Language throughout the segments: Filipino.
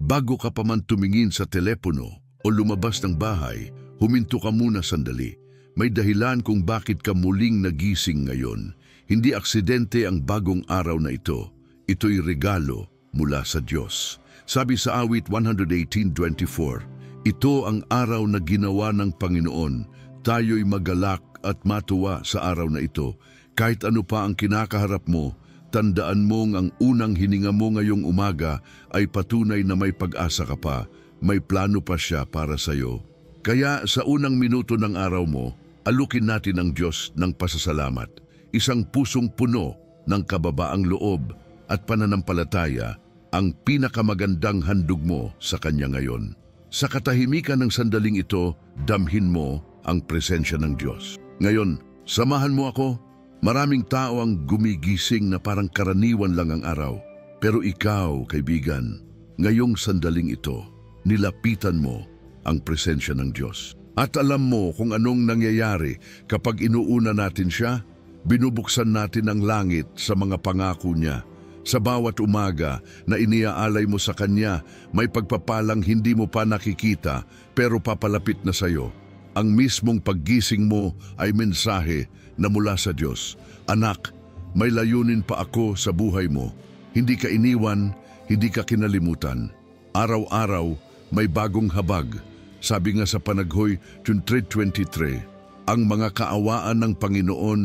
Bago ka pa man tumingin sa telepono o lumabas ng bahay, huminto ka muna sandali. May dahilan kung bakit ka muling nagising ngayon. Hindi aksidente ang bagong araw na ito. Ito'y regalo mula sa Diyos. Sabi sa awit 118:24, ito ang araw na ginawa ng Panginoon. Tayo'y magalak at matuwa sa araw na ito. Kahit ano pa ang kinakaharap mo, tandaan mong ang unang hininga mo ngayong umaga ay patunay na may pag-asa ka pa. May plano pa siya para sa iyo. Kaya sa unang minuto ng araw mo, alukin natin ang Diyos ng pasasalamat. Isang pusong puno ng kababaang loob at pananampalataya ang pinakamagandang handog mo sa Kanya ngayon. Sa katahimikan ng sandaling ito, damhin mo ang presensya ng Diyos. Ngayon, samahan mo ako. Maraming tao ang gumigising na parang karaniwan lang ang araw. Pero ikaw, kaibigan, ngayong sandaling ito, nilapitan mo ang presensya ng Diyos. At alam mo kung anong nangyayari kapag inuuna natin siya. Binubuksan natin ang langit sa mga pangako niya. Sa bawat umaga na iniaalay mo sa Kanya, may pagpapalang hindi mo pa nakikita pero papalapit na sa iyo. Ang mismong paggising mo ay mensahe na mula sa Diyos. Anak, may layunin pa ako sa buhay mo. Hindi ka iniwan, hindi ka kinalimutan. Araw-araw may bagong habag. Sabi nga sa Panaghoy 23:23, ang mga kaawaan ng Panginoon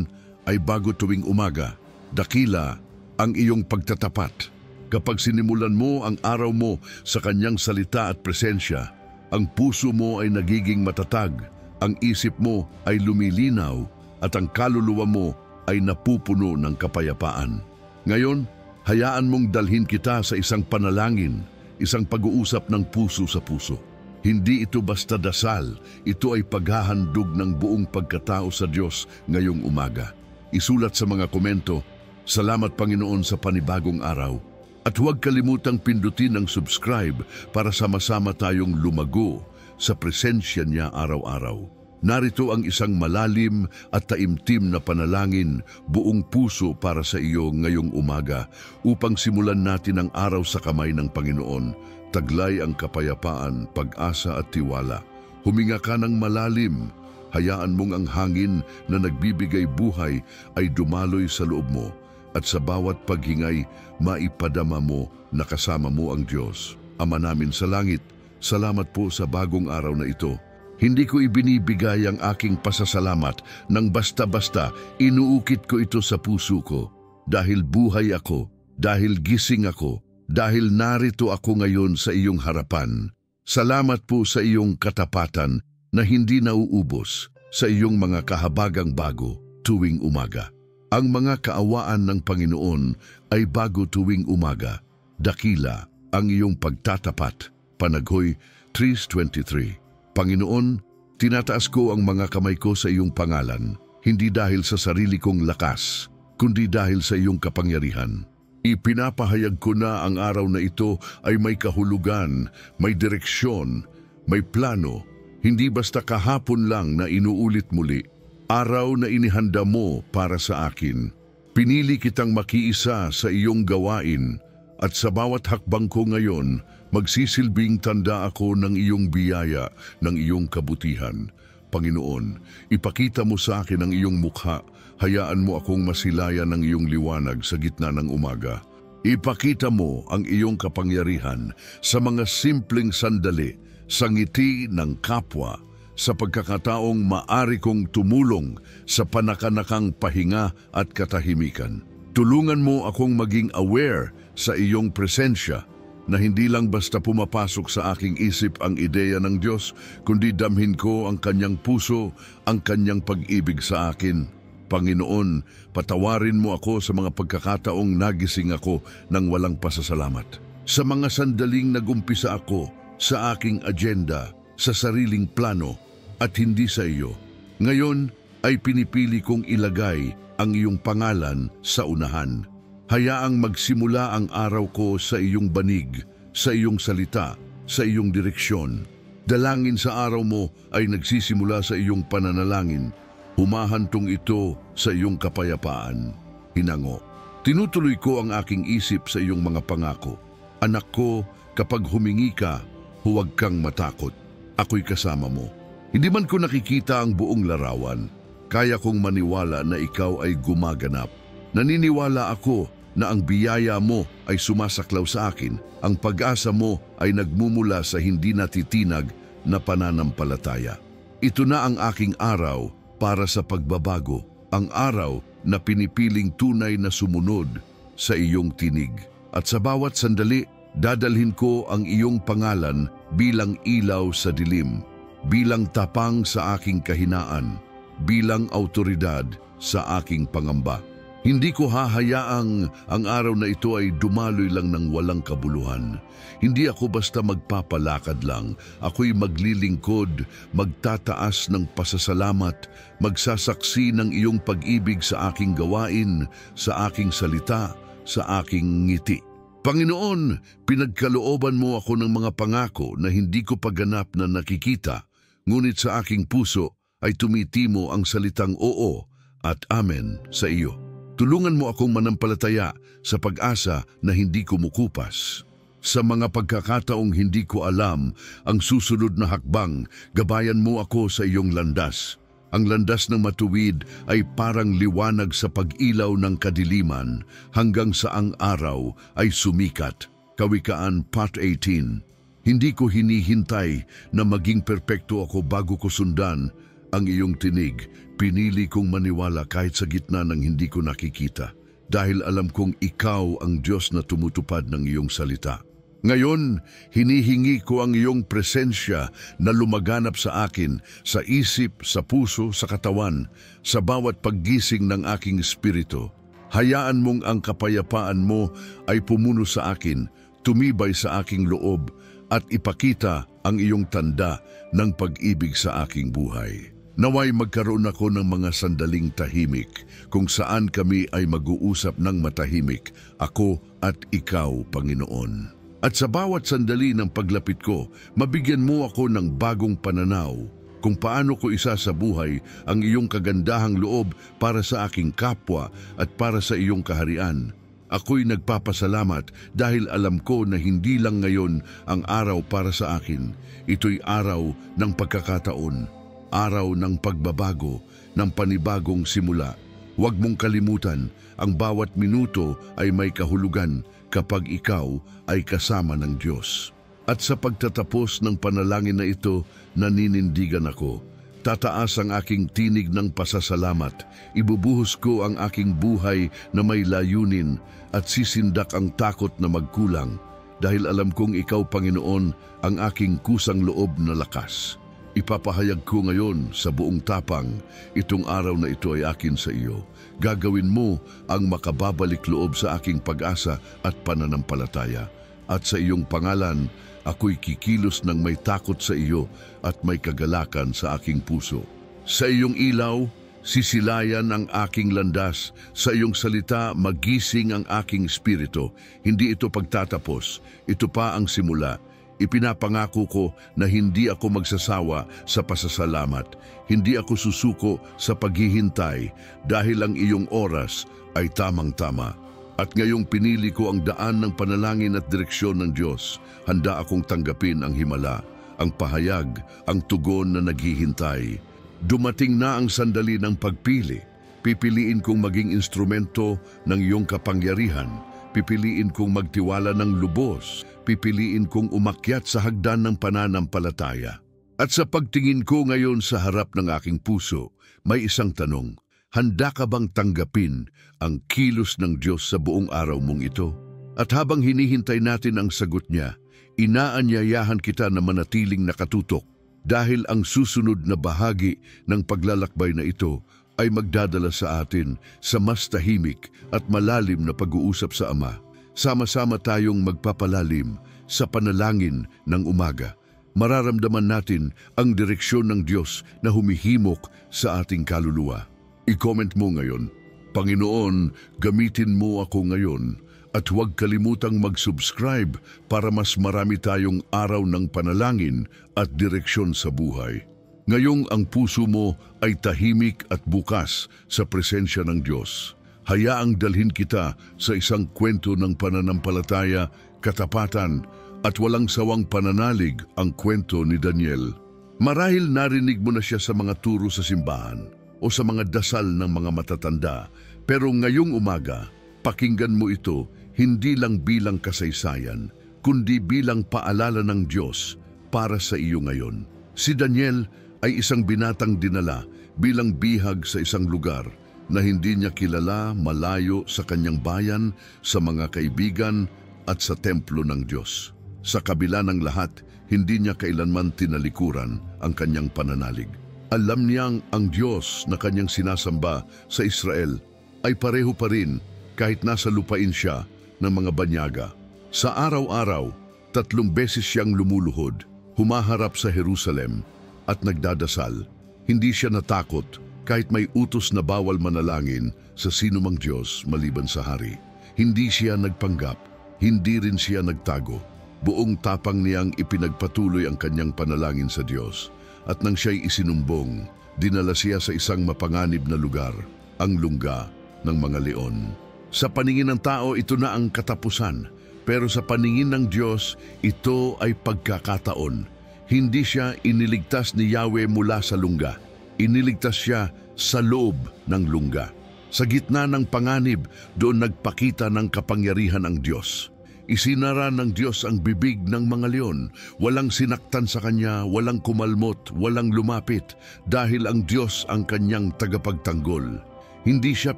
ay bago tuwing umaga. Dakila ang iyong pagtatapat. Kapag sinimulan mo ang araw mo sa Kanyang salita at presensya, ang puso mo ay nagiging matatag, ang isip mo ay lumilinaw, at ang kaluluwa mo ay napupuno ng kapayapaan. Ngayon, hayaan mong dalhin kita sa isang panalangin, isang pag-uusap ng puso sa puso. Hindi ito basta dasal, ito ay paghahandog ng buong pagkatao sa Diyos ngayong umaga. Isulat sa mga komento, salamat Panginoon sa panibagong araw. At huwag kalimutang pindutin ang subscribe para sama-sama tayong lumago sa presensya niya araw-araw. Narito ang isang malalim at taimtim na panalangin, buong puso para sa iyo ngayong umaga upang simulan natin ang araw sa kamay ng Panginoon. Taglay ang kapayapaan, pag-asa at tiwala. Huminga ka ng malalim. Hayaan mong ang hangin na nagbibigay buhay ay dumaloy sa loob mo at sa bawat paghingay maipadama mo na kasama mo ang Diyos. Ama namin sa langit, salamat po sa bagong araw na ito. Hindi ko ibinibigay ang aking pasasalamat nang basta-basta, inuukit ko ito sa puso ko. Dahil buhay ako, dahil gising ako, dahil narito ako ngayon sa iyong harapan. Salamat po sa iyong katapatan na hindi nauubos, sa iyong mga kahabagang bago tuwing umaga. Ang mga kaawaan ng Panginoon ay bago tuwing umaga. Dakila ang iyong pagtatapat. Panaghoy 3:23. Panginoon, tinataas ko ang mga kamay ko sa iyong pangalan, hindi dahil sa sarili kong lakas, kundi dahil sa iyong kapangyarihan. Ipinapahayag ko na ang araw na ito ay may kahulugan, may direksyon, may plano. Hindi basta kahapon lang na inuulit muli, araw na inihanda mo para sa akin. Pinili kitang makiisa sa iyong gawain at sa bawat hakbang ko ngayon, magsisilbing tanda ako ng iyong biyaya, ng iyong kabutihan. Panginoon, ipakita mo sa akin ang iyong mukha, hayaan mo akong masilayan ng iyong liwanag sa gitna ng umaga. Ipakita mo ang iyong kapangyarihan sa mga simpleng sandali, sa ngiti ng kapwa, sa pagkakataong maari kong tumulong sa panakanakang pahinga at katahimikan. Tulungan mo akong maging aware sa iyong presensya na hindi lang basta pumapasok sa aking isip ang ideya ng Diyos, kundi damhin ko ang Kanyang puso, ang Kanyang pag-ibig sa akin. Panginoon, patawarin mo ako sa mga pagkakataong nagising ako ng walang pasasalamat. Sa mga sandaling nagumpisa ako sa aking agenda, sa sariling plano, at hindi sa iyo. Ngayon ay pinipili kong ilagay ang iyong pangalan sa unahan. Hayaang magsimula ang araw ko sa iyong banig, sa iyong salita, sa iyong direksyon. Dalangin sa araw mo ay nagsisimula sa iyong pananalangin. Humahantong ito sa iyong kapayapaan. Hinango. Tinutuloy ko ang aking isip sa iyong mga pangako. Anak ko, Kapag humingi ka, huwag kang matakot. Ako'y kasama mo. Hindi man ko nakikita ang buong larawan, kaya kong maniwala na ikaw ay gumaganap. Naniniwala ako na ang biyaya mo ay sumasaklaw sa akin. Ang pag-asa mo ay nagmumula sa hindi natitinag na pananampalataya. Ito na ang aking araw para sa pagbabago, ang araw na pinipiling tunay na sumunod sa iyong tinig. At sa bawat sandali, dadalhin ko ang iyong pangalan bilang ilaw sa dilim, bilang tapang sa aking kahinaan, bilang autoridad sa aking pangamba. Hindi ko hahayaang ang araw na ito ay dumaloy lang ng walang kabuluhan. Hindi ako basta magpapalakad lang. Ako'y maglilingkod, magtataas ng pasasalamat, magsasaksi ng iyong pag-ibig sa aking gawain, sa aking salita, sa aking ngiti. Panginoon, pinagkalooban mo ako ng mga pangako na hindi ko paganap na nakikita, ngunit sa aking puso ay tumitimo ang salitang oo at amen sa iyo. Tulungan mo akong manampalataya sa pag-asa na hindi kumukupas. Sa mga pagkakataong hindi ko alam ang susunod na hakbang, gabayan mo ako sa iyong landas. Ang landas ng matuwid ay parang liwanag sa pag-ilaw ng kadiliman hanggang sa ang araw ay sumikat. Kawikaan Part 18. Hindi ko hinihintay na maging perpekto ako bago ko sundan ang iyong tinig. Pinili kong maniwala kahit sa gitna ng hindi ko nakikita, dahil alam kong ikaw ang Diyos na tumutupad ng iyong salita. Ngayon, hinihingi ko ang iyong presensya na lumaganap sa akin, sa isip, sa puso, sa katawan, sa bawat paggising ng aking espiritu. Hayaan mong ang kapayapaan mo ay pumuno sa akin, tumibay sa aking loob, at ipakita ang iyong tanda ng pag-ibig sa aking buhay. Naway magkaroon ako ng mga sandaling tahimik kung saan kami ay mag-uusap ng matahimik, ako at ikaw, Panginoon. At sa bawat sandali ng paglapit ko, mabigyan mo ako ng bagong pananaw kung paano ko isa sa buhay ang iyong kagandahang loob para sa aking kapwa at para sa iyong kaharian. Ako'y nagpapasalamat dahil alam ko na hindi lang ngayon ang araw para sa akin. Ito'y araw ng pagkakataon. Araw ng pagbabago, ng panibagong simula. Huwag mong kalimutan, ang bawat minuto ay may kahulugan kapag ikaw ay kasama ng Diyos. At sa pagtatapos ng panalangin na ito, naninindigan ako. Tataas ang aking tinig ng pasasalamat. Ibubuhos ko ang aking buhay na may layunin at sisindak ang takot na magkulang. Dahil alam kong ikaw, Panginoon, ang aking kusang loob na lakas. Ipapahayag ko ngayon sa buong tapang, itong araw na ito ay akin sa iyo. Gagawin mo ang makababalik loob sa aking pag-asa at pananampalataya. At sa iyong pangalan, ako'y kikilos ng may takot sa iyo at may kagalakan sa aking puso. Sa iyong ilaw, sisilayan ang aking landas. Sa iyong salita, magising ang aking espiritu. Hindi ito pagtatapos, ito pa ang simula. Ipinapangako ko na hindi ako magsasawa sa pasasalamat. Hindi ako susuko sa paghihintay dahil ang iyong oras ay tamang-tama. At ngayong pinili ko ang daan ng panalangin at direksyon ng Diyos, handa akong tanggapin ang himala, ang pahayag, ang tugon na naghihintay. Dumating na ang sandali ng pagpili. Pipiliin kong maging instrumento ng iyong kapangyarihan. Pipiliin kong magtiwala ng lubos. Pipiliin kong umakyat sa hagdan ng pananampalataya. At sa pagtingin ko ngayon sa harap ng aking puso, may isang tanong. Handa ka bang tanggapin ang kilos ng Diyos sa buong araw mong ito? At habang hinihintay natin ang sagot niya, inaanyayahan kita na manatiling nakatutok dahil ang susunod na bahagi ng paglalakbay na ito ay magdadala sa atin sa mas tahimik at malalim na pag-uusap sa Ama. Sama-sama tayong magpapalalim sa panalangin ng umaga. Mararamdaman natin ang direksyon ng Diyos na humihimok sa ating kaluluwa. I-comment mo ngayon, Panginoon, gamitin mo ako ngayon at huwag kalimutang mag-subscribe para mas marami tayong araw ng panalangin at direksyon sa buhay. Ngayong ang puso mo ay tahimik at bukas sa presensya ng Diyos. Hayaang dalhin kita sa isang kwento ng pananampalataya, katapatan at walang sawang pananalig ang kwento ni Daniel. Marahil narinig mo na siya sa mga turo sa simbahan o sa mga dasal ng mga matatanda, pero ngayong umaga, pakinggan mo ito hindi lang bilang kasaysayan, kundi bilang paalala ng Diyos para sa iyo ngayon. Si Daniel ay isang binatang dinala bilang bihag sa isang lugar na hindi niya kilala, malayo sa kanyang bayan, sa mga kaibigan at sa templo ng Diyos. Sa kabila ng lahat, hindi niya kailanman tinalikuran ang kanyang pananalig. Alam niyang ang Diyos na kanyang sinasamba sa Israel ay pareho pa rin kahit nasa lupain siya ng mga banyaga. Sa araw-araw, 3 beses siyang lumuluhod, humaharap sa Jerusalem at nagdadasal. Hindi siya natakot kahit may utos na bawal manalangin sa sinumang Diyos maliban sa hari. Hindi siya nagpanggap, hindi rin siya nagtago. Buong tapang niyang ipinagpatuloy ang kanyang panalangin sa Diyos. At nang siya'y isinumbong, dinala siya sa isang mapanganib na lugar, ang lungga ng mga leon. Sa paningin ng tao, ito na ang katapusan. Pero sa paningin ng Diyos, ito ay pagkakataon. Hindi siya iniligtas ni Yahweh mula sa lungga. Iniligtas siya sa loob ng lungga. Sa gitna ng panganib, doon nagpakita ng kapangyarihan ang Diyos. Isinara ng Diyos ang bibig ng mga leon. Walang sinaktan sa kanya, walang kumalmot, walang lumapit, dahil ang Diyos ang kanyang tagapagtanggol. Hindi siya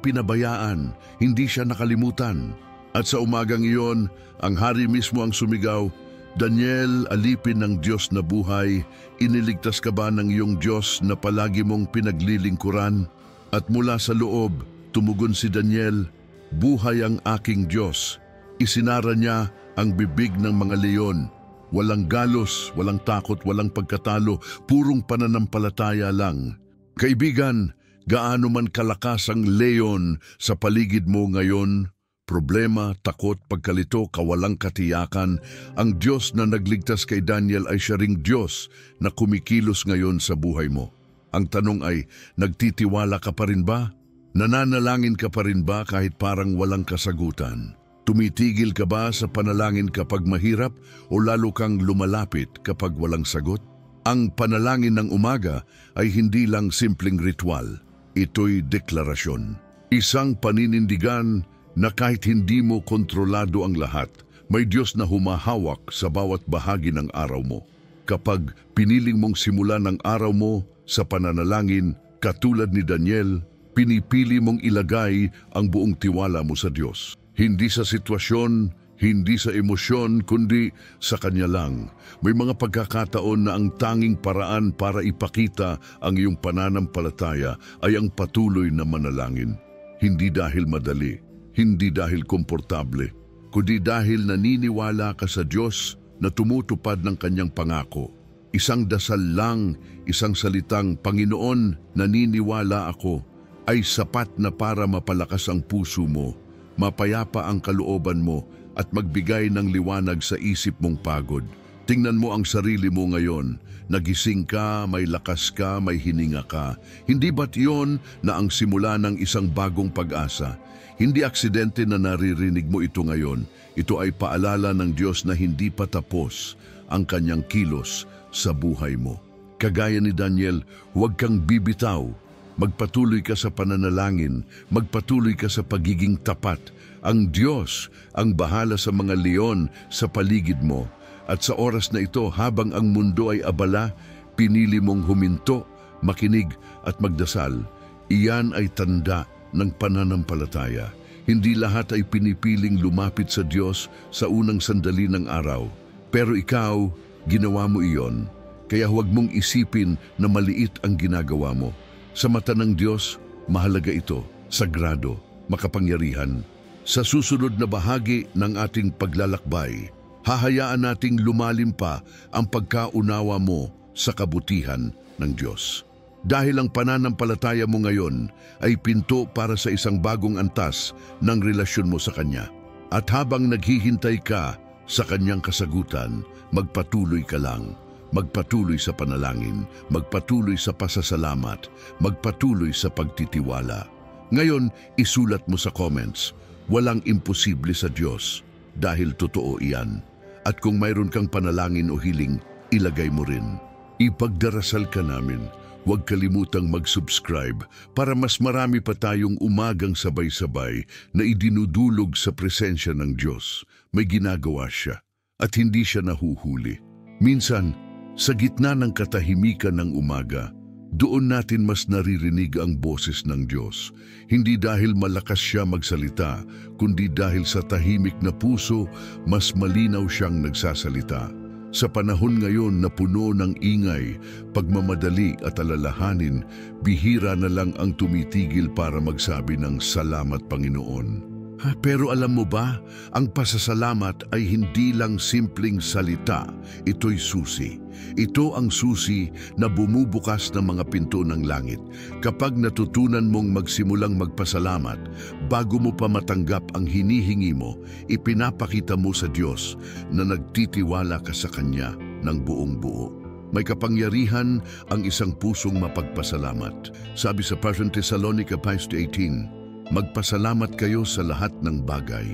pinabayaan, hindi siya nakalimutan. At sa umagang iyon, ang hari mismo ang sumigaw, "Daniel, alipin ng Diyos na buhay, iniligtas ka ba ng iyong Diyos na palagi mong pinaglilingkuran?" At mula sa loob, tumugon si Daniel, "Buhay ang aking Diyos." Isinara niya ang bibig ng mga leon. Walang galos, walang takot, walang pagkatalo, purong pananampalataya lang. Kaibigan, gaano man kalakas ang leon sa paligid mo ngayon, problema, takot, pagkalito, kawalang katiyakan, ang Diyos na nagligtas kay Daniel ay siya ring Diyos na kumikilos ngayon sa buhay mo. Ang tanong ay, nagtitiwala ka pa rin ba? Nananalangin ka pa rin ba kahit parang walang kasagutan? Tumitigil ka ba sa panalangin kapag mahirap o lalo kang lumalapit kapag walang sagot? Ang panalangin ng umaga ay hindi lang simpleng ritual. Ito'y deklarasyon. Isang paninindigan na kahit hindi mo kontrolado ang lahat, may Diyos na humahawak sa bawat bahagi ng araw mo. Kapag piniling mong simulan ang araw mo sa pananalangin, katulad ni Daniel, pinipili mong ilagay ang buong tiwala mo sa Diyos. Hindi sa sitwasyon, hindi sa emosyon, kundi sa Kanya lang. May mga pagkakataon na ang tanging paraan para ipakita ang iyong pananampalataya ay ang patuloy na manalangin. Hindi dahil madali, hindi dahil komportable, kundi dahil naniniwala ka sa Diyos na tumutupad ng Kanyang pangako. Isang dasal lang, isang salitang, "Panginoon, naniniwala ako," ay sapat na para mapalakas ang puso mo, mapayapa ang kalooban mo at magbigay ng liwanag sa isip mong pagod. Tingnan mo ang sarili mo ngayon. Nagising ka, may lakas ka, may hininga ka. Hindi ba't yun na ang simula ng isang bagong pag-asa? Hindi aksidente na naririnig mo ito ngayon. Ito ay paalala ng Diyos na hindi pa tapos ang kanyang kilos sa buhay mo. Kagaya ni Daniel, huwag kang bibitaw. Magpatuloy ka sa pananalangin, magpatuloy ka sa pagiging tapat. Ang Diyos ang bahala sa mga leon sa paligid mo. At sa oras na ito, habang ang mundo ay abala, pinili mong huminto, makinig at magdasal. Iyan ay tanda ng pananampalataya. Hindi lahat ay pinipiling lumapit sa Diyos sa unang sandali ng araw. Pero ikaw, ginawa mo iyon. Kaya huwag mong isipin na maliit ang ginagawa mo. Sa mata ng Diyos, mahalaga ito, sagrado, makapangyarihan. Sa susunod na bahagi ng ating paglalakbay, hahayaan nating lumalim pa ang pagkaunawa mo sa kabutihan ng Diyos. Dahil ang pananampalataya mo ngayon ay pinto para sa isang bagong antas ng relasyon mo sa Kanya. At habang naghihintay ka sa Kanyang kasagutan, magpatuloy ka lang. Magpatuloy sa panalangin, magpatuloy sa pasasalamat, magpatuloy sa pagtitiwala. Ngayon, isulat mo sa comments, walang imposible sa Diyos, dahil totoo iyan. At kung mayroon kang panalangin o hiling, ilagay mo rin. Ipagdarasal ka namin. Huwag kalimutang mag-subscribe para mas marami pa tayong umagang sabay-sabay na idinudulog sa presensya ng Diyos. May ginagawa siya at hindi siya nahuhuli. Minsan, sa gitna ng katahimikan ng umaga, doon natin mas naririnig ang boses ng Diyos. Hindi dahil malakas siya magsalita, kundi dahil sa tahimik na puso, mas malinaw siyang nagsasalita. Sa panahon ngayon na puno ng ingay, pagmamadali at alalahanin, bihira na lang ang tumitigil para magsabi ng salamat Panginoon. Pero alam mo ba, ang pasasalamat ay hindi lang simpleng salita, ito'y susi. Ito ang susi na bumubukas ng mga pinto ng langit. Kapag natutunan mong magsimulang magpasalamat, bago mo pa matanggap ang hinihingi mo, ipinapakita mo sa Diyos na nagtitiwala ka sa Kanya ng buong buo. May kapangyarihan ang isang pusong mapagpasalamat. Sabi sa 1 Thessalonica 5:18, magpasalamat kayo sa lahat ng bagay,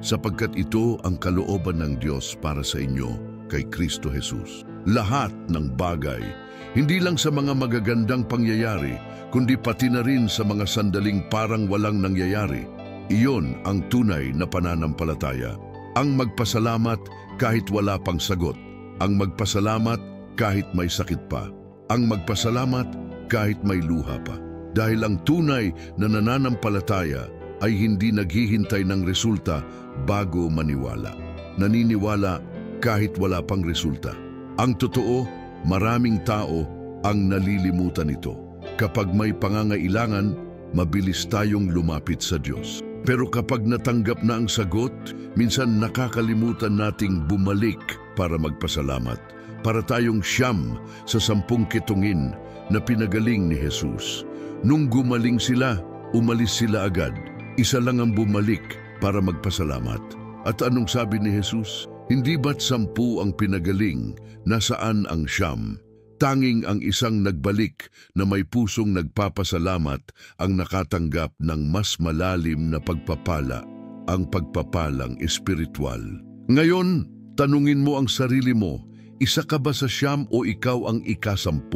sapagkat ito ang kalooban ng Diyos para sa inyo kay Kristo Jesus. Lahat ng bagay, hindi lang sa mga magagandang pangyayari, kundi pati na rin sa mga sandaling parang walang nangyayari. Iyon ang tunay na pananampalataya. Ang magpasalamat kahit wala pang sagot. Ang magpasalamat kahit may sakit pa. Ang magpasalamat kahit may luha pa. Dahil ang tunay na nananampalataya ay hindi naghihintay ng resulta bago maniwala. Naniniwala kahit wala pang resulta. Ang totoo, maraming tao ang nalilimutan ito. Kapag may pangangailangan, mabilis tayong lumapit sa Diyos. Pero kapag natanggap na ang sagot, minsan nakakalimutan nating bumalik para magpasalamat. Para tayong siyam sa 10 kitungin na pinagaling ni Jesus. Nung gumaling sila, umalis sila agad. Isa lang ang bumalik para magpasalamat. At anong sabi ni Jesus? Hindi ba't 10 ang pinagaling? Nasaan ang siyam? Tanging ang isang nagbalik na may pusong nagpapasalamat ang nakatanggap ng mas malalim na pagpapala, ang pagpapalang espiritual. Ngayon, tanungin mo ang sarili mo, isa ka ba sa siyam o ikaw ang ika-10?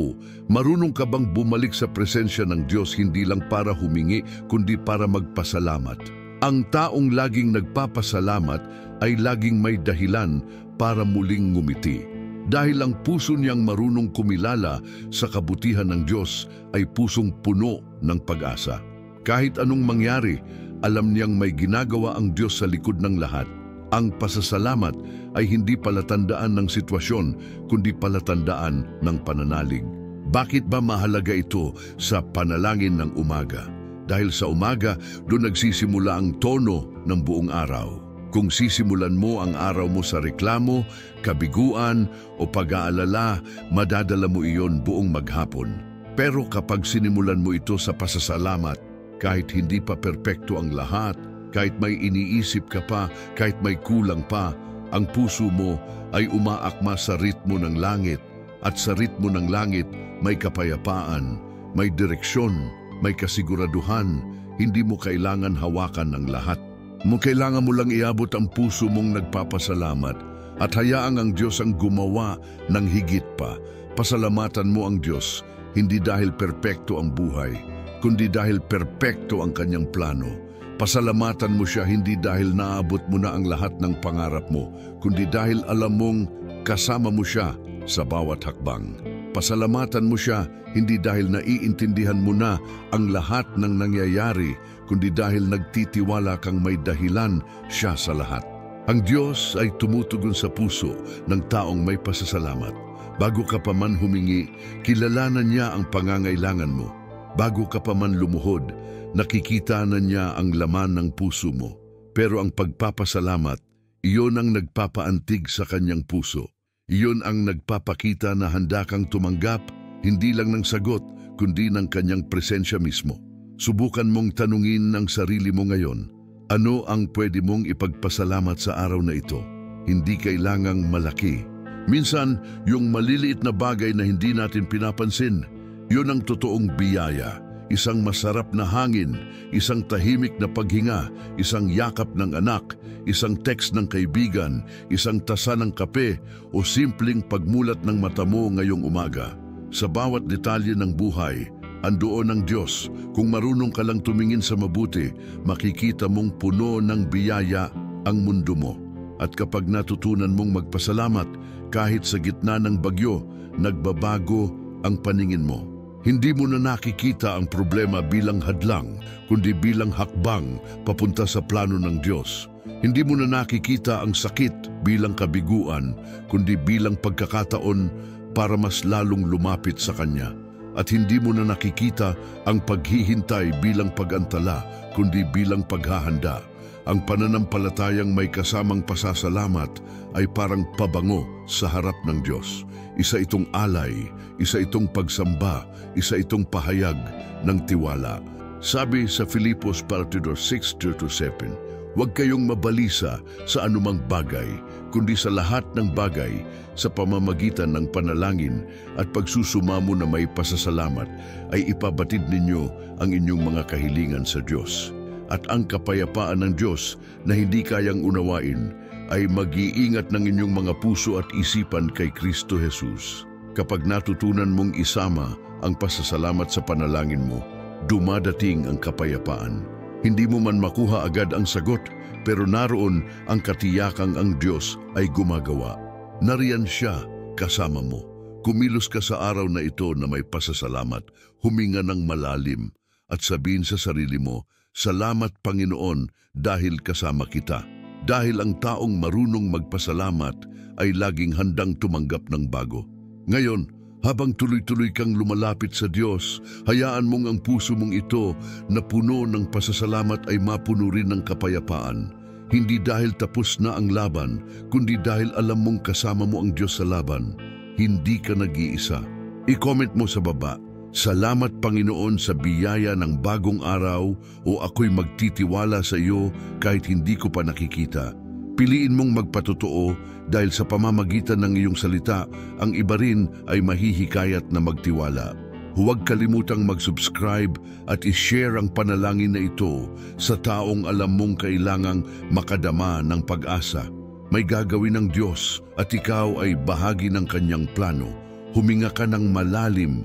Marunong ka bang bumalik sa presensya ng Diyos hindi lang para humingi, kundi para magpasalamat? Ang taong laging nagpapasalamat ay laging may dahilan para muling ngumiti. Dahil ang puso niyang marunong kumilala sa kabutihan ng Diyos ay pusong puno ng pag-asa. Kahit anong mangyari, alam niyang may ginagawa ang Diyos sa likod ng lahat. Ang pasasalamat ay hindi palatandaan ng sitwasyon, kundi palatandaan ng pananalig. Bakit ba mahalaga ito sa panalangin ng umaga? Dahil sa umaga, doon nagsisimula ang tono ng buong araw. Kung sisimulan mo ang araw mo sa reklamo, kabiguan o pag-aalala, madadala mo iyon buong maghapon. Pero kapag sinimulan mo ito sa pasasalamat, kahit hindi pa perpekto ang lahat, kahit may iniisip ka pa, kahit may kulang pa, ang puso mo ay umaakma sa ritmo ng langit. At sa ritmo ng langit, may kapayapaan, may direksyon, may kasiguraduhan. Hindi mo kailangan hawakan ng lahat. Kailangan mo lang iabot ang puso mong nagpapasalamat at hayaang ang Diyos ang gumawa ng higit pa. Pasalamatan mo ang Diyos, hindi dahil perpekto ang buhay, kundi dahil perpekto ang kanyang plano. Pasalamatan mo siya hindi dahil naabot mo na ang lahat ng pangarap mo, kundi dahil alam mong kasama mo siya sa bawat hakbang. Pasalamatan mo siya hindi dahil naiintindihan mo na ang lahat ng nangyayari, kundi dahil nagtitiwala kang may dahilan siya sa lahat. Ang Diyos ay tumutugon sa puso ng taong may pasasalamat. Bago ka pa man humingi, kilalanan niya ang pangangailangan mo. Bago ka pa man lumuhod, nakikita na niya ang laman ng puso mo. Pero ang pagpapasalamat, iyon ang nagpapaantig sa kanyang puso. Iyon ang nagpapakita na handa kang tumanggap, hindi lang ng sagot, kundi ng kanyang presensya mismo. Subukan mong tanungin ang sarili mo ngayon, ano ang pwede mong ipagpasalamat sa araw na ito? Hindi kailangang malaki. Minsan, yung maliliit na bagay na hindi natin pinapansin, yun ang totoong biyaya. isang masarap na hangin, isang tahimik na paghinga, isang yakap ng anak, isang text ng kaibigan, isang tasa ng kape o simpleng pagmulat ng mata mo ngayong umaga. Sa bawat detalye ng buhay, andoon ang Diyos. Kung marunong ka lang tumingin sa mabuti, makikita mong puno ng biyaya ang mundo mo. At kapag natutunan mong magpasalamat, kahit sa gitna ng bagyo, nagbabago ang paningin mo. Hindi mo na nakikita ang problema bilang hadlang, kundi bilang hakbang papunta sa plano ng Diyos. Hindi mo na nakikita ang sakit bilang kabiguan, kundi bilang pagkakataon para mas lalong lumapit sa Kanya. At hindi mo na nakikita ang paghihintay bilang pag-antala, kundi bilang paghahanda. Ang pananampalatayang may kasamang pasasalamat ay parang pabango sa harap ng Diyos. Isa itong alay, isa itong pagsamba, isa itong pahayag ng tiwala. Sabi sa Filipos 6:3-7, huwag kayong mabalisa sa anumang bagay, kundi sa lahat ng bagay, sa pamamagitan ng panalangin at pagsusumamo na may pasasalamat, ay ipabatid ninyo ang inyong mga kahilingan sa Diyos. At ang kapayapaan ng Diyos na hindi kayang unawain ay mag-iingat ng inyong mga puso at isipan kay Kristo Jesus. Kapag natutunan mong isama ang pasasalamat sa panalangin mo, dumadating ang kapayapaan. Hindi mo man makuha agad ang sagot, pero naroon ang katiyakang ang Diyos ay gumagawa. Nariyan siya kasama mo. Kumilos ka sa araw na ito na may pasasalamat, huminga ng malalim at sabihin sa sarili mo, salamat Panginoon dahil kasama kita. Dahil ang taong marunong magpasalamat ay laging handang tumanggap ng bago. Ngayon, habang tuloy-tuloy kang lumalapit sa Diyos, hayaan mong ang puso mong ito na puno ng pasasalamat ay mapuno rin ng kapayapaan. Hindi dahil tapos na ang laban, kundi dahil alam mong kasama mo ang Diyos sa laban. Hindi ka nag-iisa. I-comment mo sa baba, salamat Panginoon sa biyaya ng bagong araw, o ako'y magtitiwala sa iyo kahit hindi ko pa nakikita. Piliin mong magpatotoo dahil sa pamamagitan ng iyong salita, ang iba rin ay mahihikayat na magtiwala. Huwag kalimutang mag-subscribe at i-share ang panalangin na ito sa taong alam mong kailangang makadama ng pag-asa. May gagawin ng Diyos at ikaw ay bahagi ng Kanyang plano. Huminga ka ng malalim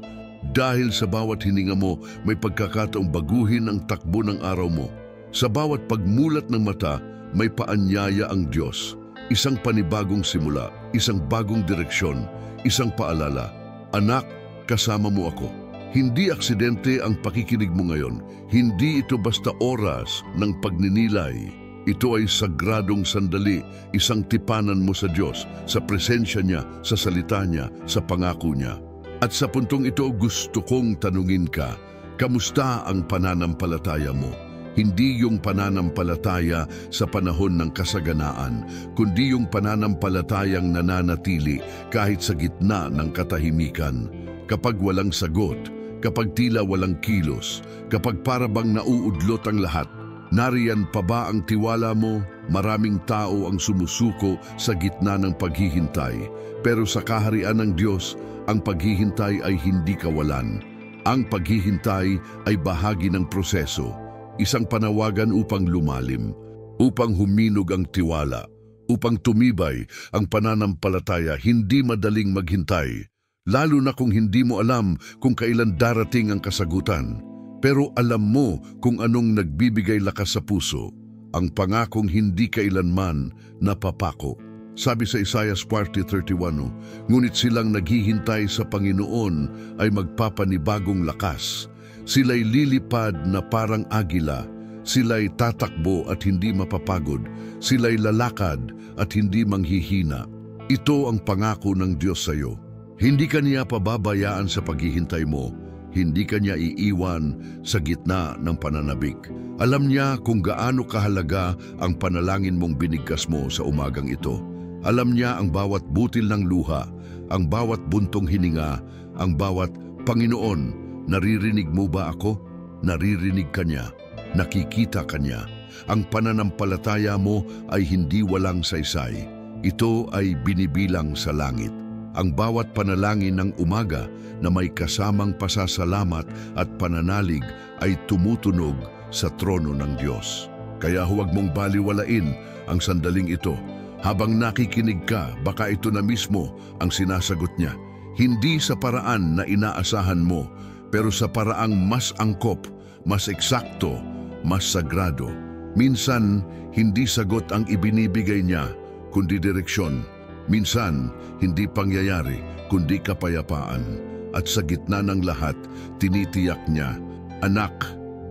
dahil sa bawat hininga mo may pagkakataong baguhin ang takbo ng araw mo. Sa bawat pagmulat ng mata, may paanyaya ang Diyos. Isang panibagong simula, isang bagong direksyon, isang paalala. Anak, kasama mo ako. Hindi aksidente ang pakikinig mo ngayon. Hindi ito basta oras ng pagninilay. Ito ay sagradong sandali, isang tipanan mo sa Diyos, sa presensya niya, sa salita niya, sa pangako niya. At sa puntong ito gusto kong tanungin ka, kamusta ang pananampalataya mo? Hindi yung pananampalataya sa panahon ng kasaganaan, kundi yung pananampalatayang nananatili kahit sa gitna ng katahimikan. Kapag walang sagot, kapag tila walang kilos, kapag parabang nauudlot ang lahat, nariyan pa ba ang tiwala mo? Maraming tao ang sumusuko sa gitna ng paghihintay, pero sa kaharian ng Diyos, ang paghihintay ay hindi kawalan. Ang paghihintay ay bahagi ng proseso. Isang panawagan upang lumalim, upang huminog ang tiwala, upang tumibay ang pananampalataya. Hindi madaling maghintay, lalo na kung hindi mo alam kung kailan darating ang kasagutan. Pero alam mo kung anong nagbibigay lakas sa puso, ang pangakong hindi kailanman napapako. Sabi sa Isaiah 40:31, ngunit silang naghihintay sa Panginoon ay magpapanibagong lakas. Sila'y lilipad na parang agila, sila'y tatakbo at hindi mapapagod, sila'y lalakad at hindi manghihina. Ito ang pangako ng Diyos sa iyo. Hindi ka niya pababayaan sa paghihintay mo, hindi ka niya iiwan sa gitna ng pananabik. Alam niya kung gaano kahalaga ang panalangin mong binigkas mo sa umagang ito. Alam niya ang bawat butil ng luha, ang bawat buntong hininga, ang bawat Panginoon, naririnig mo ba ako? Naririnig ka niya. Nakikita ka niya. Ang pananampalataya mo ay hindi walang saysay. Ito ay binibilang sa langit. Ang bawat panalangin ng umaga na may kasamang pasasalamat at pananalig ay tumutunog sa trono ng Diyos. Kaya huwag mong baliwalain ang sandaling ito. Habang nakikinig ka, baka ito na mismo ang sinasagot niya. Hindi sa paraan na inaasahan mo, pero sa paraang mas angkop, mas eksakto, mas sagrado. Minsan, hindi sagot ang ibinibigay niya, kundi direksyon. Minsan, hindi pangyayari, kundi kapayapaan. At sa gitna ng lahat, tinitiyak niya, "Anak,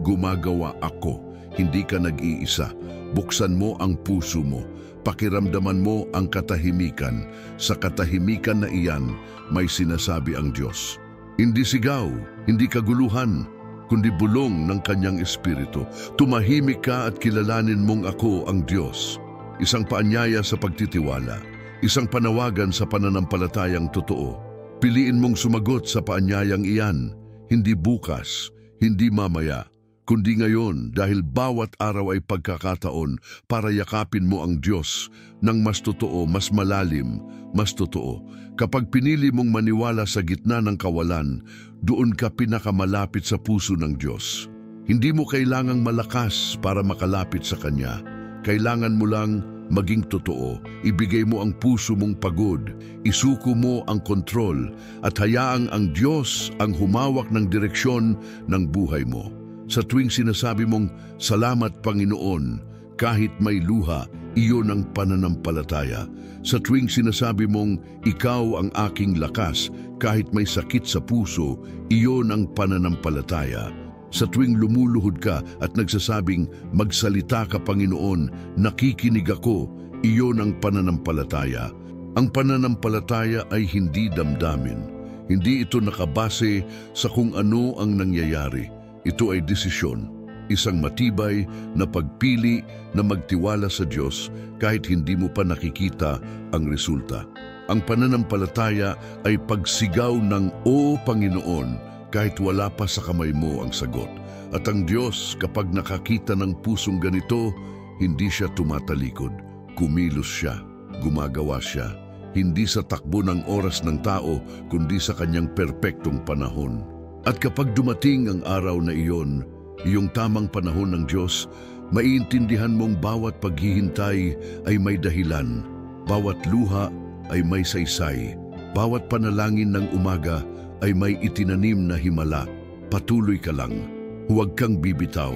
gumagawa ako. Hindi ka nag-iisa. Buksan mo ang puso mo. Pakiramdaman mo ang katahimikan. Sa katahimikan na iyan, may sinasabi ang Diyos." Hindi sigaw, hindi kaguluhan, kundi bulong ng kanyang espiritu. Tumahimik ka at kilalanin mong ako ang Diyos. Isang paanyaya sa pagtitiwala, isang panawagan sa pananampalatayang totoo. Piliin mong sumagot sa paanyayang iyan, hindi bukas, hindi mamaya, kundi ngayon, dahil bawat araw ay pagkakataon para yakapin mo ang Diyos ng mas totoo, mas malalim, mas totoo. Kapag pinili mong maniwala sa gitna ng kawalan, doon ka pinakamalapit sa puso ng Diyos. Hindi mo kailangang malakas para makalapit sa Kanya. Kailangan mo lang maging totoo. Ibigay mo ang puso mong pagod, isuko mo ang kontrol, at hayaang ang Diyos ang humawak ng direksyon ng buhay mo. Sa tuwing sinasabi mong, "Salamat Panginoon," kahit may luha, iyon ang pananampalataya. Sa tuwing sinasabi mong, "Ikaw ang aking lakas," kahit may sakit sa puso, iyon ang pananampalataya. Sa tuwing lumuluhod ka at nagsasabing, "Magsalita ka Panginoon, nakikinig ako," iyon ang pananampalataya. Ang pananampalataya ay hindi damdamin. Hindi ito nakabase sa kung ano ang nangyayari. Ito ay desisyon, isang matibay na pagpili na magtiwala sa Diyos kahit hindi mo pa nakikita ang resulta. Ang pananampalataya ay pagsigaw ng, "O Panginoon," kahit wala pa sa kamay mo ang sagot. At ang Diyos, kapag nakakita ng pusong ganito, hindi siya tumatalikod. Kumilos siya, gumagawa siya. Hindi sa takbo ng oras ng tao, kundi sa kanyang perpektong panahon. At kapag dumating ang araw na iyon, iyong tamang panahon ng Diyos, maiintindihan mong bawat paghihintay ay may dahilan. Bawat luha ay may saysay. Bawat panalangin ng umaga ay may itinanim na himala. Patuloy ka lang. Huwag kang bibitaw.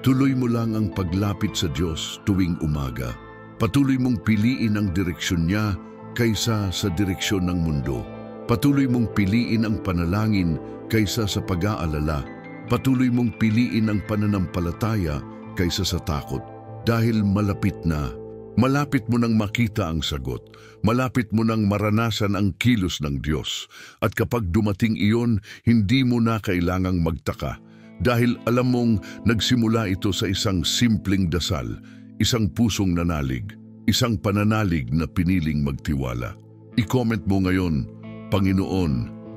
Tuloy mo lang ang paglapit sa Diyos tuwing umaga. Patuloy mong piliin ang direksyon niya kaysa sa direksyon ng mundo. Patuloy mong piliin ang panalangin kaysa sa pag-aalala. Patuloy mong piliin ang pananampalataya kaysa sa takot. Dahil malapit na. Malapit mo nang makita ang sagot. Malapit mo nang maranasan ang kilos ng Diyos. At kapag dumating iyon, hindi mo na kailangang magtaka. Dahil alam mong nagsimula ito sa isang simpleng dasal, isang pusong nanalig, isang pananalig na piniling magtiwala. I-comment mo ngayon, "Panginoon,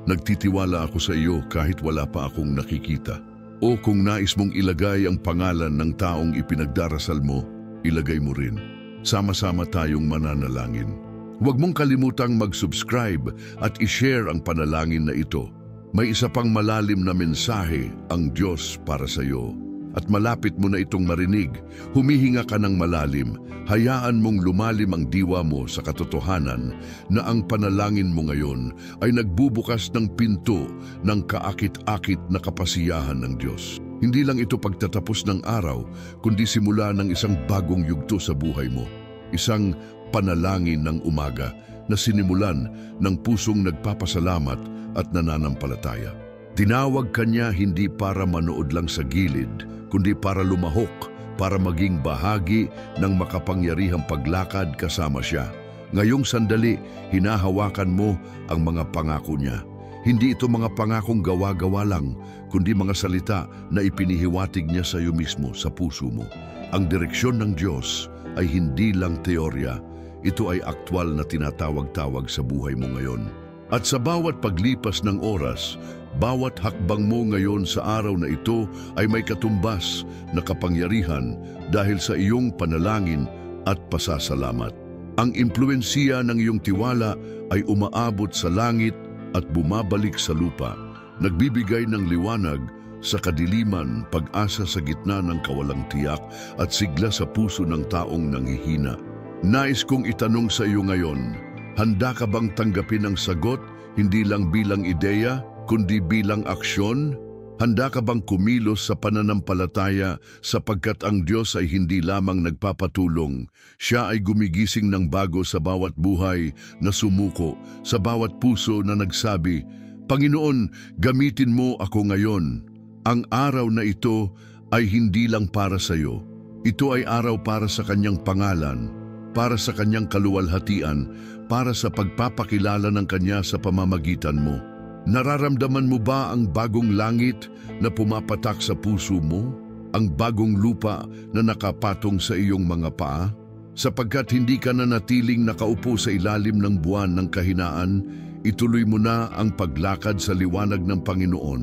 nagtitiwala ako sa iyo kahit wala pa akong nakikita." O kung nais mong ilagay ang pangalan ng taong ipinagdarasal mo, ilagay mo rin. Sama-sama tayong mananalangin. Huwag mong kalimutang mag-subscribe at i-share ang panalangin na ito. May isa pang malalim na mensahe ang Diyos para sa iyo. At malapit mo na itong marinig. Humihinga ka ng malalim. Hayaan mong lumalim ang diwa mo sa katotohanan na ang panalangin mo ngayon ay nagbubukas ng pinto ng kaakit-akit na kapasiyahan ng Diyos. Hindi lang ito pagtatapos ng araw, kundi simula ng isang bagong yugto sa buhay mo. Isang panalangin ng umaga na sinimulan ng pusong nagpapasalamat at nananampalataya. Tinawag ka niya hindi para manood lang sa gilid, kundi para lumahok, para maging bahagi ng makapangyarihang paglakad kasama siya. Ngayong sandali, hinahawakan mo ang mga pangako niya. Hindi ito mga pangakong gawa-gawa lang, kundi mga salita na ipinihiwatig niya sa iyo mismo, sa puso mo. Ang direksyon ng Diyos ay hindi lang teorya, ito ay aktwal na tinatawag-tawag sa buhay mo ngayon. At sa bawat paglipas ng oras, bawat hakbang mo ngayon sa araw na ito ay may katumbas na kapangyarihan dahil sa iyong panalangin at pasasalamat. Ang impluwensiya ng iyong tiwala ay umaabot sa langit at bumabalik sa lupa, nagbibigay ng liwanag sa kadiliman, pag-asa sa gitna ng kawalang tiyak at sigla sa puso ng taong nanghihina. Nais kong itanong sa iyo ngayon, handa ka bang tanggapin ang sagot hindi lang bilang ideya, kundi bilang aksyon? Handa ka bang kumilos sa pananampalataya sapagkat ang Diyos ay hindi lamang nagpapatulong, Siya ay gumigising ng bago sa bawat buhay na sumuko, sa bawat puso na nagsabi, Panginoon, gamitin mo ako ngayon. Ang araw na ito ay hindi lang para sa iyo. Ito ay araw para sa kanyang pangalan, para sa kanyang kaluwalhatian, para sa pagpapakilala ng kanya sa pamamagitan mo. Nararamdaman mo ba ang bagong langit na pumapatak sa puso mo? Ang bagong lupa na nakapatong sa iyong mga paa? Sapagkat hindi ka na natiling nakaupo sa ilalim ng buwan ng kahinaan, ituloy mo na ang paglakad sa liwanag ng Panginoon.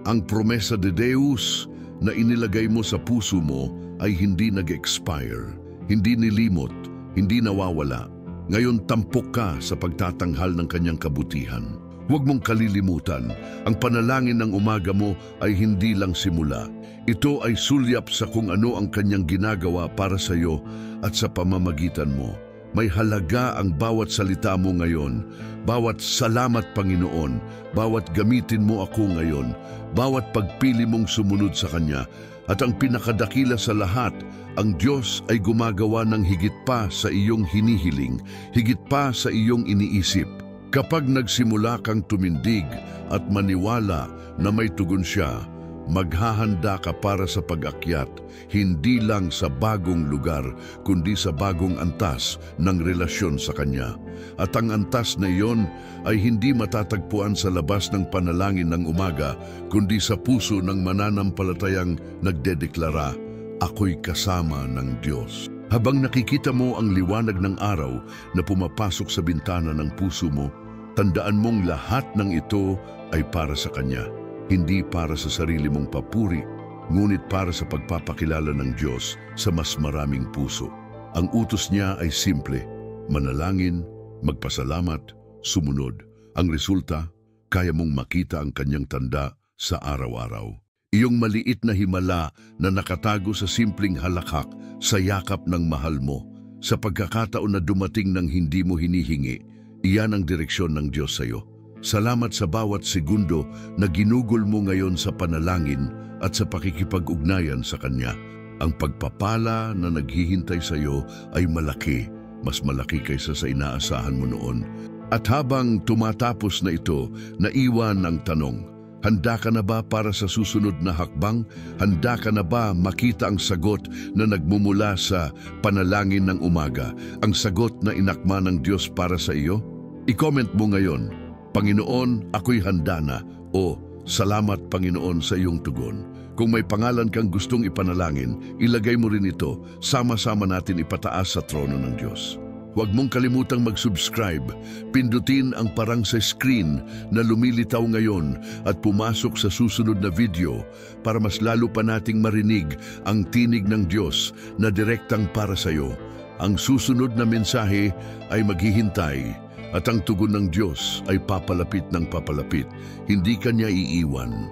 Ang promesa de Deus na inilagay mo sa puso mo ay hindi nag-expire, hindi nilimot, hindi nawawala. Ngayon tampok ka sa pagtatanghal ng kanyang kabutihan. Huwag mong kalilimutan, ang panalangin ng umaga mo ay hindi lang simula. Ito ay sulyap sa kung ano ang kanyang ginagawa para sa iyo at sa pamamagitan mo. May halaga ang bawat salita mo ngayon, bawat salamat Panginoon, bawat gamitin mo ako ngayon, bawat pagpili mong sumunod sa Kanya. At ang pinakadakila sa lahat, ang Diyos ay gumagawa ng higit pa sa iyong hinihiling, higit pa sa iyong iniisip. Kapag nagsimula kang tumindig at maniwala na may tugon siya, maghahanda ka para sa pag-akyat, hindi lang sa bagong lugar, kundi sa bagong antas ng relasyon sa Kanya. At ang antas na iyon ay hindi matatagpuan sa labas ng panalangin ng umaga, kundi sa puso ng mananampalatayang nagdedeklara, Ako'y kasama ng Diyos. Habang nakikita mo ang liwanag ng araw na pumapasok sa bintana ng puso mo, tandaan mong lahat ng ito ay para sa Kanya. Hindi para sa sarili mong papuri, ngunit para sa pagpapakilala ng Diyos sa mas maraming puso. Ang utos niya ay simple, manalangin, magpasalamat, sumunod. Ang resulta, kaya mong makita ang kanyang tanda sa araw-araw. Iyong maliit na himala na nakatago sa simpleng halakhak sa yakap ng mahal mo. Sa pagkakataon na dumating ng hindi mo hinihingi, iyan ang direksyon ng Diyos sa iyo. Salamat sa bawat segundo na ginugol mo ngayon sa panalangin at sa pakikipag-ugnayan sa Kanya. Ang pagpapala na naghihintay sa iyo ay malaki, mas malaki kaysa sa inaasahan mo noon. At habang tumatapos na ito, naiwan ang tanong, handa ka na ba para sa susunod na hakbang? Handa ka na ba makita ang sagot na nagmumula sa panalangin ng umaga? Ang sagot na inakma ng Diyos para sa iyo? I-comment mo ngayon, Panginoon, ako'y handa na, o Salamat Panginoon sa iyong tugon. Kung may pangalan kang gustong ipanalangin, ilagay mo rin ito, sama-sama natin ipataas sa trono ng Diyos. Huwag mong kalimutang mag-subscribe, pindutin ang parang sa screen na lumilitaw ngayon at pumasok sa susunod na video para mas lalo pa nating marinig ang tinig ng Diyos na direktang para sa iyo. Ang susunod na mensahe ay maghihintay at ang tugon ng Diyos ay papalapit ng papalapit. Hindi Kanya iiwan.